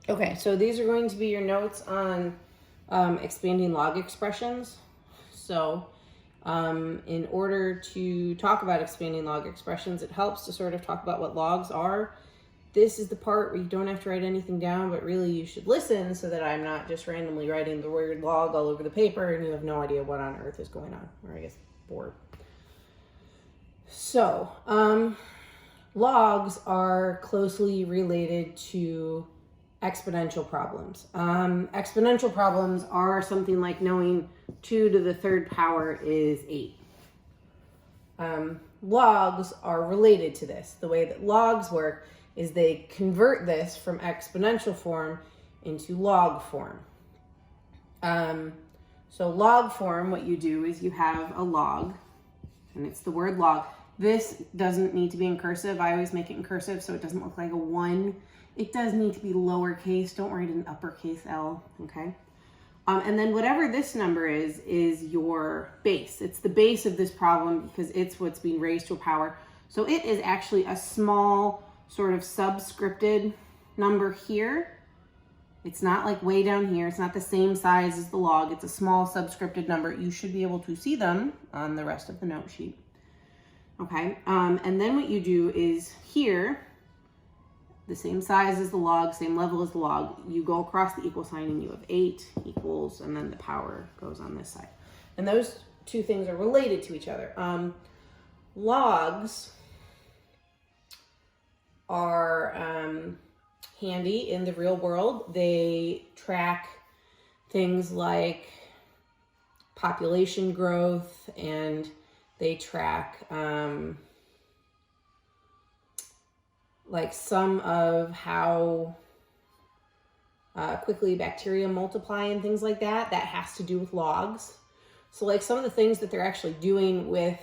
Okay, so these are going to be your notes on expanding log expressions. So in order to talk about expanding log expressions, it helps to sort of talk about what logs are. This is the part where you don't have to write anything down, but really you should listen so that I'm not just randomly writing the word log all over the paper and you have no idea what on earth is going on, or I guess bored. So, logs are closely related to exponential problems. Exponential problems are something like knowing 2 to the third power is 8. Logs are related to this. The way that logs work is they convert this from exponential form into log form. So log form, what you do is you have a log, and it's the word log. This doesn't need to be in cursive. I always make it in cursive so it doesn't look like a 1. It does need to be lowercase. Don't write an uppercase L, okay? And then whatever this number is your base. It's the base of this problem because it's what's being raised to a power. So it is actually a small sort of subscripted number here. It's not like way down here. It's not the same size as the log. It's a small subscripted number. You should be able to see them on the rest of the note sheet. Okay, and then what you do is here, the same size as the log, same level as the log, you go across the equal sign and you have 8 equals, and then the power goes on this side. And those two things are related to each other. Logs are handy in the real world. They track things like population growth, and they track like some of how quickly bacteria multiply and things like that. That has to do with logs. So like some of the things that they're actually doing with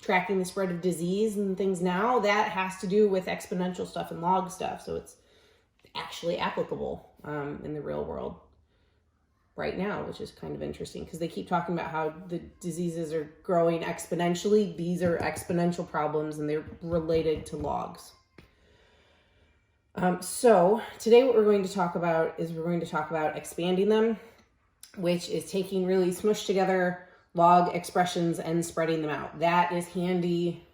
tracking the spread of disease and things now, that has to do with exponential stuff and log stuff. So it's actually applicable in the real world right now, which is kind of interesting because they keep talking about how the diseases are growing exponentially. These are exponential problems and they're related to logs. So today what we're going to talk about is we're going to talk about expanding them, which is taking really smushed together log expressions and spreading them out. That is handy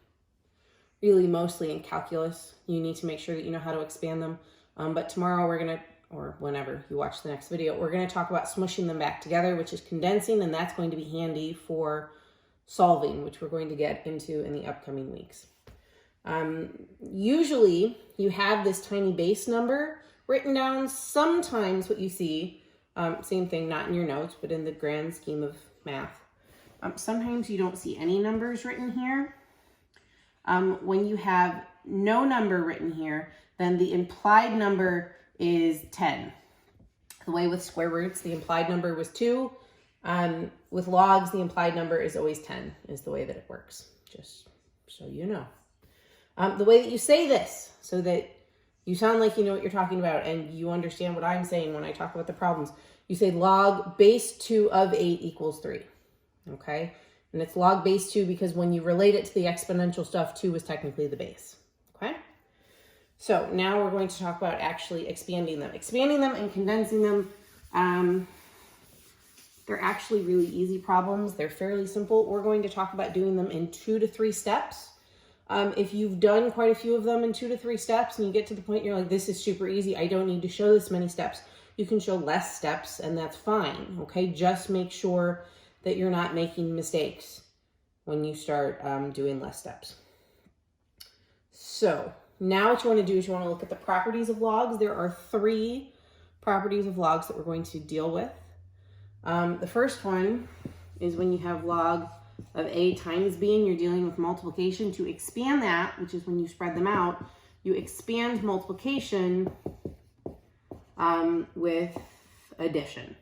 really mostly in calculus. You need to make sure that you know how to expand them. But tomorrow we're going to, or whenever you watch the next video, we're going to talk about smushing them back together, which is condensing, and that's going to be handy for solving, which we're going to get into in the upcoming weeks. Usually you have this tiny base number written down. Sometimes what you see, same thing, not in your notes, but in the grand scheme of math, sometimes you don't see any numbers written here. When you have no number written here, then the implied number is 10. The way with square roots, the implied number was 2. With logs, the implied number is always 10, is the way that it works, just so you know. The way that you say this, so that you sound like you know what you're talking about and you understand what I'm saying when I talk about the problems, you say log base 2 of 8 equals 3, okay? And it's log base 2 because when you relate it to the exponential stuff, 2 is technically the base, okay? So now we're going to talk about actually expanding them. Expanding them and condensing them, they're actually really easy problems. They're fairly simple. We're going to talk about doing them in 2 to 3 steps. If you've done quite a few of them in 2 to 3 steps and you get to the point you're like, this is super easy, I don't need to show this many steps, you can show less steps and that's fine, okay? Just make sure that you're not making mistakes when you start doing less steps. So now what you want to do is you want to look at the properties of logs. There are 3 properties of logs that we're going to deal with. The first one is when you have log of a times b and you're dealing with multiplication. To expand that, which is when you spread them out, you expand multiplication with addition.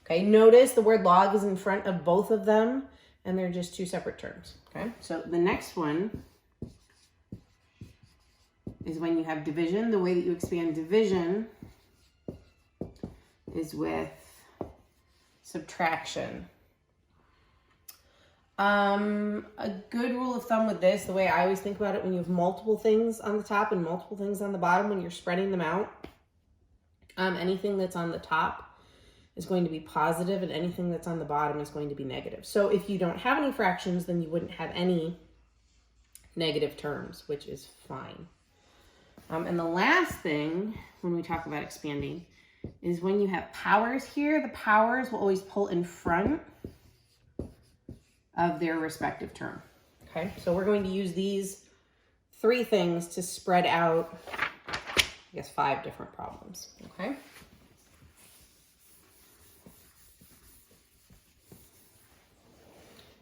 Okay, notice the word log is in front of both of them and they're just 2 separate terms. Okay, so the next one is when you have division. The way that you expand division is with subtraction. A good rule of thumb with this, the way I always think about it, when you have multiple things on the top and multiple things on the bottom, when you're spreading them out, Anything that's on the top is going to be positive, and anything that's on the bottom is going to be negative. So if you don't have any fractions, then you wouldn't have any negative terms, which is fine. And the last thing when we talk about expanding is when you have powers here, the powers will always pull in front of their respective term. Okay, so we're going to use these three things to spread out, I guess, 5 different problems. Okay.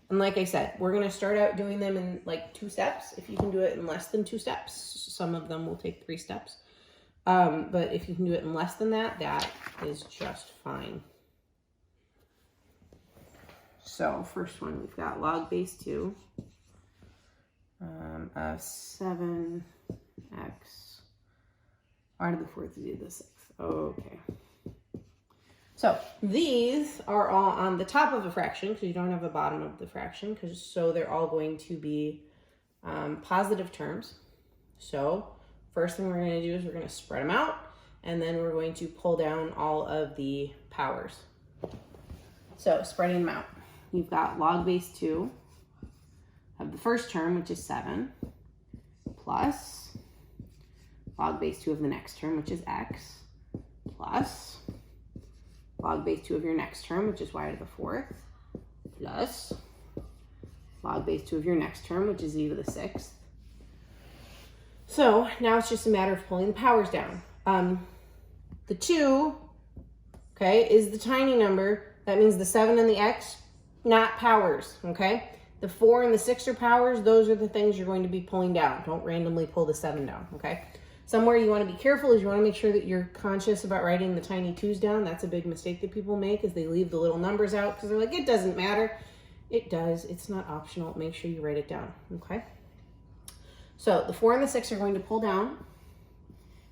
And like I said, we're going to start out doing them in like 2 steps. If you can do it in less than 2 steps, some of them will take 3 steps. But if you can do it in less than that, that is just fine. So first one, we've got log base 2 of 7x r to the 4th z to the 6th. Okay. So these are all on the top of a fraction because you don't have a bottom of the fraction, so they're all going to be positive terms. So first thing we're going to do is we're going to spread them out, and then we're going to pull down all of the powers. So spreading them out, you've got log base 2 of the first term, which is 7, plus log base 2 of the next term, which is x, plus log base 2 of your next term, which is y to the 4th, plus log base 2 of your next term, which is z to the 6th. So now it's just a matter of pulling the powers down. The 2, okay, is the tiny number. That means the 7 and the x, not powers, okay? The 4 and the 6 are powers. Those are the things you're going to be pulling down. Don't randomly pull the 7 down, okay? Somewhere you want to be careful is you want to make sure that you're conscious about writing the tiny 2's down. That's a big mistake that people make, is they leave the little numbers out because they're like, it doesn't matter. It does. It's not optional. Make sure you write it down, okay? So the 4 and the 6 are going to pull down,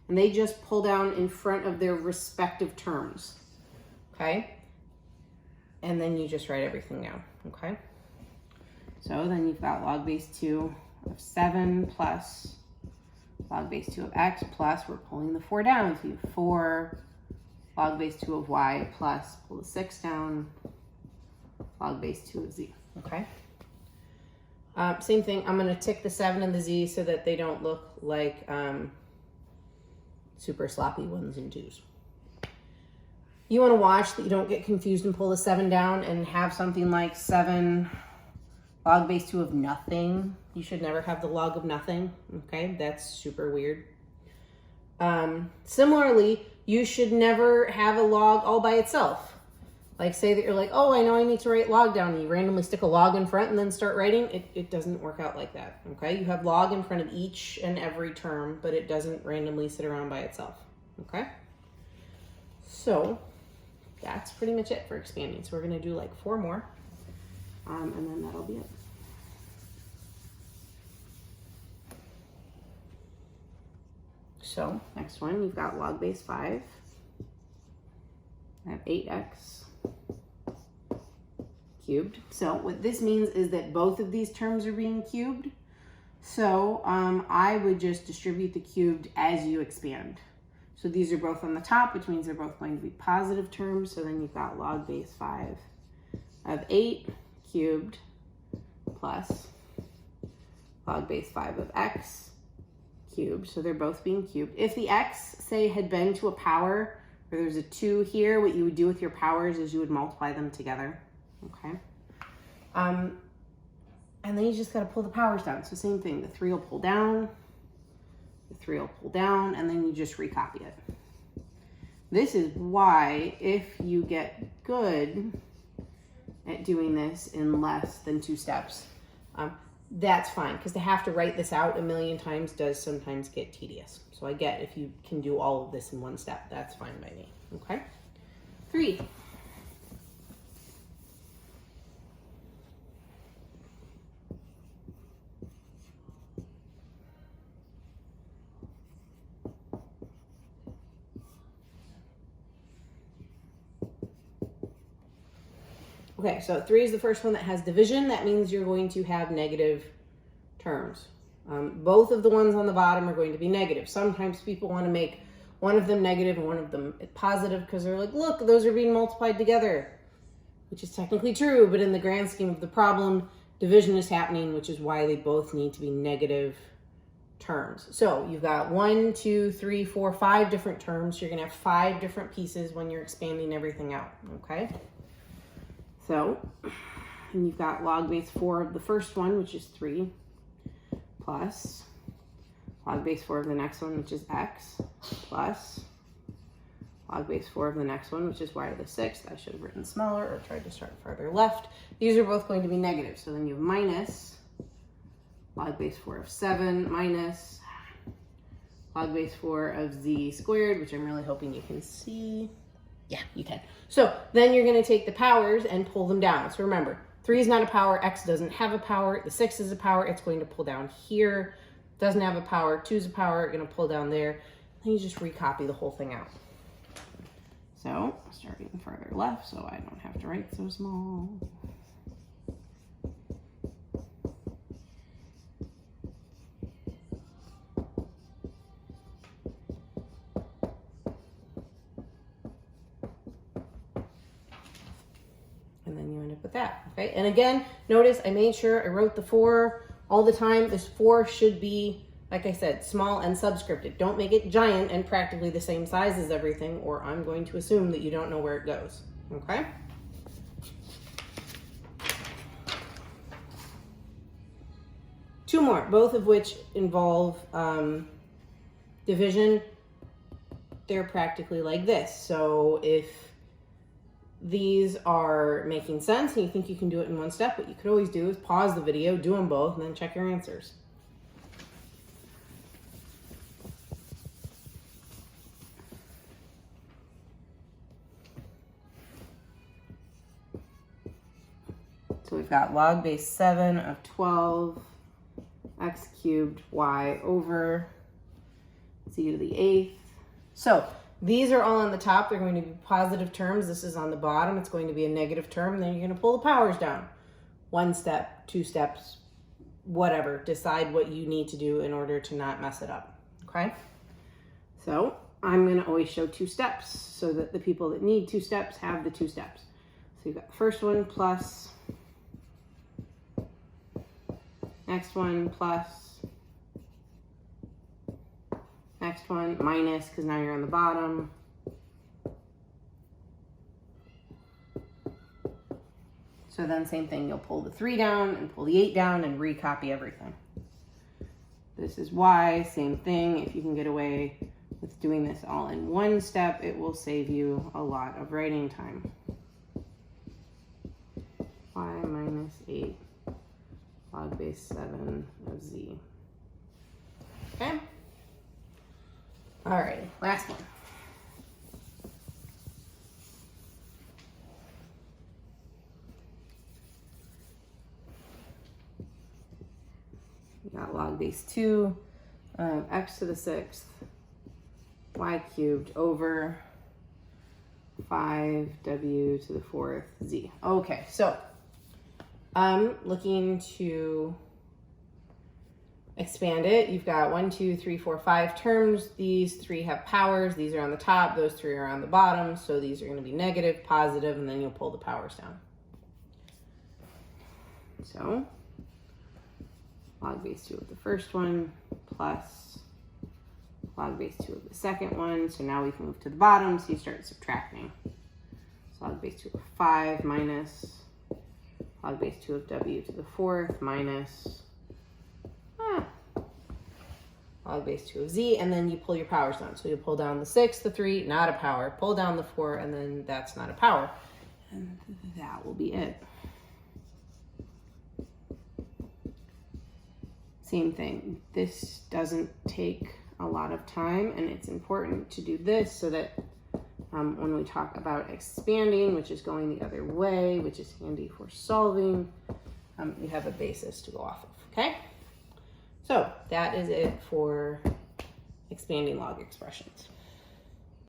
and they just pull down in front of their respective terms, okay? And then you just write everything down, okay? So then you've got log base 2 of 7 plus log base 2 of x plus, we're pulling the 4 down, so you have 4 log base 2 of y plus, pull the 6 down, log base 2 of z, okay? Same thing, I'm going to tick the 7 and the z so that they don't look like super sloppy 1s and 2s. You want to watch that you don't get confused and pull the 7 down and have something like 7 log base 2 of nothing. You should never have the log of nothing, okay? That's super weird. Similarly, you should never have a log all by itself. Like say that you're like, oh, I know I need to write log down, and you randomly stick a log in front and then start writing. It doesn't work out like that, okay? You have log in front of each and every term, but it doesn't randomly sit around by itself, okay? So that's pretty much it for expanding. So we're gonna do like 4 more, and then that'll be it. So next one, you've got log base 5. I have 8x cubed. So what this means is that both of these terms are being cubed. So I would just distribute the cubed as you expand. So these are both on the top, which means they're both going to be positive terms. So then you've got log base 5 of 8 cubed plus log base 5 of x cubed. So they're both being cubed. If the x, say, had been to a power, or there's a 2 here, what you would do with your powers is you would multiply them together, okay? And then you just gotta pull the powers down. So same thing, the 3 will pull down, the 3 will pull down, and then you just recopy it. This is why if you get good at doing this in less than 2 steps, that's fine, because to have to write this out a million times does sometimes get tedious. So I get if you can do all of this in 1 step, that's fine by me, okay? 3. Okay, so 3 is the first one that has division. That means you're going to have negative terms. Both of the ones on the bottom are going to be negative. Sometimes people want to make one of them negative and one of them positive because they're like, look, those are being multiplied together, which is technically true, but in the grand scheme of the problem, division is happening, which is why they both need to be negative terms. So you've got 1, 2, 3, 4, 5 different terms. You're going to have 5 different pieces when you're expanding everything out, okay? So, and you've got log base 4 of the first one, which is 3, plus log base 4 of the next one, which is x, plus log base 4 of the next one, which is y to the 6th. I should have written smaller or tried to start farther left. These are both going to be negative. So then you have minus log base 4 of 7 minus log base 4 of z squared, which I'm really hoping you can see. Yeah, you can. So then you're going to take the powers and pull them down. So remember, 3 is not a power. X doesn't have a power. The 6 is a power. It's going to pull down here. Doesn't have a power. 2 is a power. Going to pull down there. Then you just recopy the whole thing out. So starting farther left so I don't have to write so small. And then you end up with that, okay? And again, notice I made sure I wrote the 4 all the time. This 4 should be, like I said, small and subscripted. Don't make it giant and practically the same size as everything, or I'm going to assume that you don't know where it goes, okay? Two more, both of which involve division. They're practically like this. So if these are making sense and you think you can do it in one step, what you could always do is pause the video, do them both, and then check your answers. So we've got log base 7 of 12 x cubed y over z to the 8th. So these are all on the top. They're going to be positive terms. This is on the bottom. It's going to be a negative term. And then you're going to pull the powers down. 1 step, 2 steps, whatever. Decide what you need to do in order to not mess it up. Okay? So I'm going to always show 2 steps so that the people that need 2 steps have the 2 steps. So you've got the first one plus, next one plus, next one minus, because now you're on the bottom. So then same thing, you'll pull the 3 down and pull the 8 down and recopy everything. This is y, same thing. If you can get away with doing this all in one step, it will save you a lot of writing time. Y minus 8 log base 7 of z. Okay? All right, last one. We got log base 2 of x to the 6th y cubed over 5w to the 4th z. Okay, so I'm looking to expand it. You've got 1, 2, 3, 4, 5 terms. These 3 have powers. These are on the top. Those 3 are on the bottom. So these are going to be negative, positive, and then you'll pull the powers down. So log base 2 of the first one plus log base 2 of the second one. So now we can move to the bottom. So you start subtracting. So log base 2 of 5 minus log base 2 of w to the 4th minus log base 2 of z, and then you pull your powers down. So you pull down the 6, the 3, not a power. Pull down the 4, and then that's not a power. And that will be it. Same thing. This doesn't take a lot of time, and it's important to do this so that when we talk about expanding, which is going the other way, which is handy for solving, you have a basis to go off of, okay? So that is it for expanding log expressions.